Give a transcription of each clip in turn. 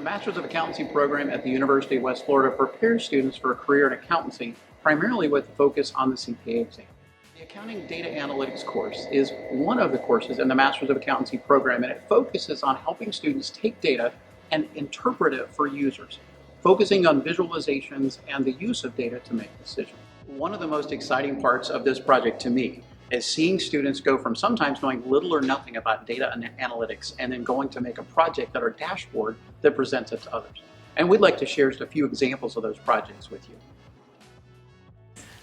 Master of Accountancy program at the University of West Florida prepares students for a career in accountancy, primarily with a focus on the CPA exam. The Accounting Data Analytics course is one of the courses in the Master of Accountancy program, and it focuses on helping students take data and interpret it for users, focusing on visualizations and the use of data to make decisions. One of the most exciting parts of this project to me is seeing students go from sometimes knowing little or nothing about data and analytics and then going to make a project that our dashboard that presents it to others. And we'd like to share just a few examples of those projects with you.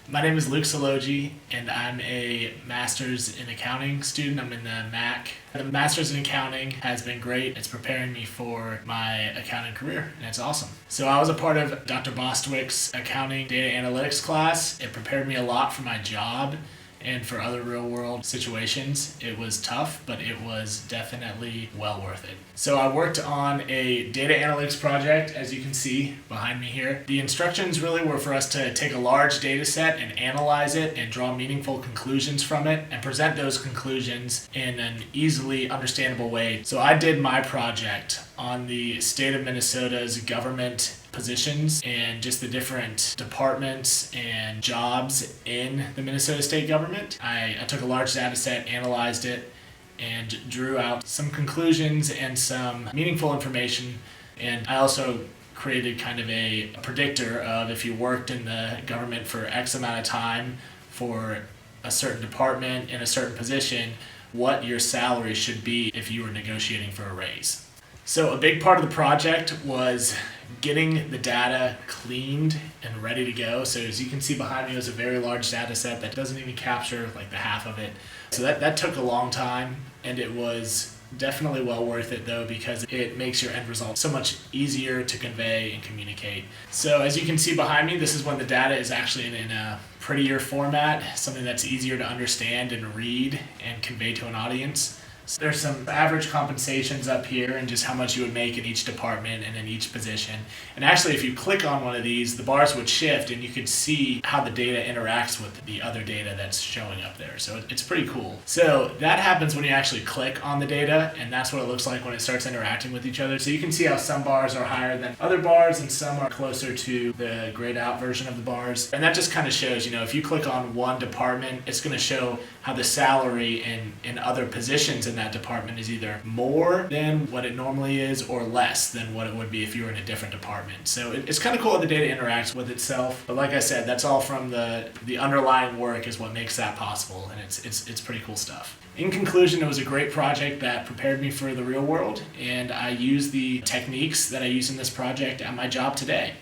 My name is Luke Salogi, and I'm a Master's in Accounting student. I'm in the MAC. The Master's in Accounting has been great. It's preparing me for my accounting career, and it's awesome. So I was a part of Dr. Bostwick's Accounting Data Analytics class. It prepared me a lot for my job and for other real-world situations. It was tough, but it was definitely well worth it. So I worked on a data analytics project, as you can see behind me here. The instructions really were for us to take a large data set and analyze it and draw meaningful conclusions from it and present those conclusions in an easily understandable way. So I did my project on the state of Minnesota's government positions and just the different departments and jobs in the Minnesota state government. I took a large data set, analyzed it, and drew out some conclusions and some meaningful information. And I also created kind of a predictor of if you worked in the government for X amount of time for a certain department in a certain position, what your salary should be if you were negotiating for a raise. So a big part of the project was getting the data cleaned and ready to go. So as you can see behind me, it was a very large data set that doesn't even capture like the half of it. So that took a long time, and it was definitely well worth it though, because it makes your end result so much easier to convey and communicate. So as you can see behind me, this is when the data is actually in a prettier format, something that's easier to understand and read and convey to an audience. So there's some average compensations up here and just how much you would make in each department and in each position. And actually, if you click on one of these, the bars would shift and you could see how the data interacts with the other data that's showing up there. So it's pretty cool. So that happens when you actually click on the data, and that's what it looks like when it starts interacting with each other. So you can see how some bars are higher than other bars and some are closer to the grayed out version of the bars. And that just kind of shows, if you click on one department, it's going to show how the salary in other positions in that department is either more than what it normally is or less than what it would be if you were in a different department. So it's kind of cool how the data interacts with itself. But like I said, that's all from the underlying work is what makes that possible, and it's pretty cool stuff. In conclusion, it was a great project that prepared me for the real world, and I used the techniques that I use in this project at my job today.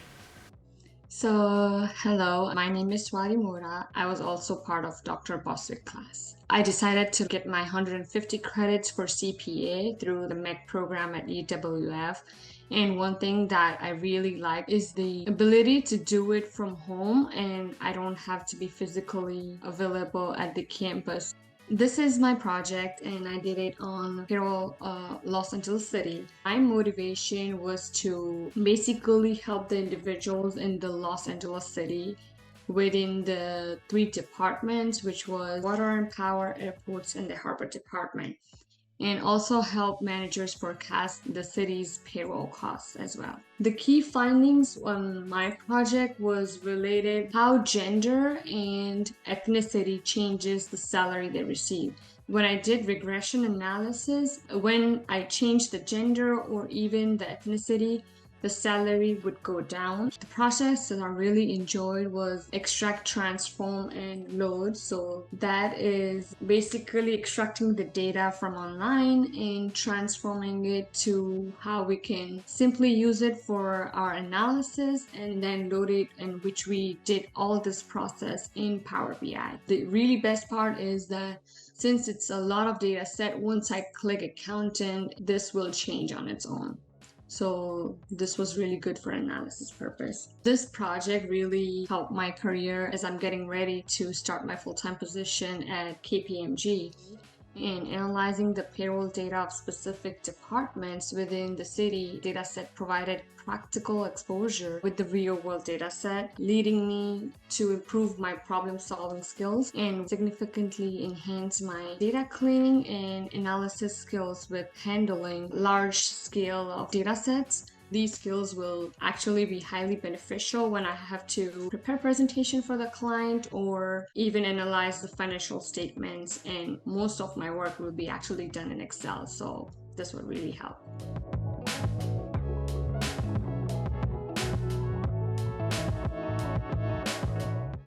So, hello, my name is Swati Mora. I was also part of Dr. Bostwick class. I decided to get my 150 credits for CPA through the MEC program at UWF. And one thing that I really like is the ability to do it from home, and I don't have to be physically available at the campus. This is my project, and I did it on payroll, Los Angeles City. My motivation was to basically help the individuals in the Los Angeles City within the 3 departments, which was water and power, airports, and the harbor department, and also help managers forecast the city's payroll costs as well. The key findings on my project was related how gender and ethnicity changes the salary they receive. When I did regression analysis, when I changed the gender or even the ethnicity, the salary would go down. The process that I really enjoyed was extract, transform, and load. So that is basically extracting the data from online and transforming it to how we can simply use it for our analysis and then load it, in which we did all this process in Power BI. The really best part is that since it's a lot of data set, once I click accountant, this will change on its own. So this was really good for analysis purpose. This project really helped my career as I'm getting ready to start my full-time position at KPMG. In analyzing the payroll data of specific departments within the city, dataset provided practical exposure with the real-world dataset, leading me to improve my problem-solving skills and significantly enhance my data cleaning and analysis skills with handling large scale of datasets These skills will actually be highly beneficial when I have to prepare presentation for the client or even analyze the financial statements, and most of my work will be actually done in Excel, so this would really help.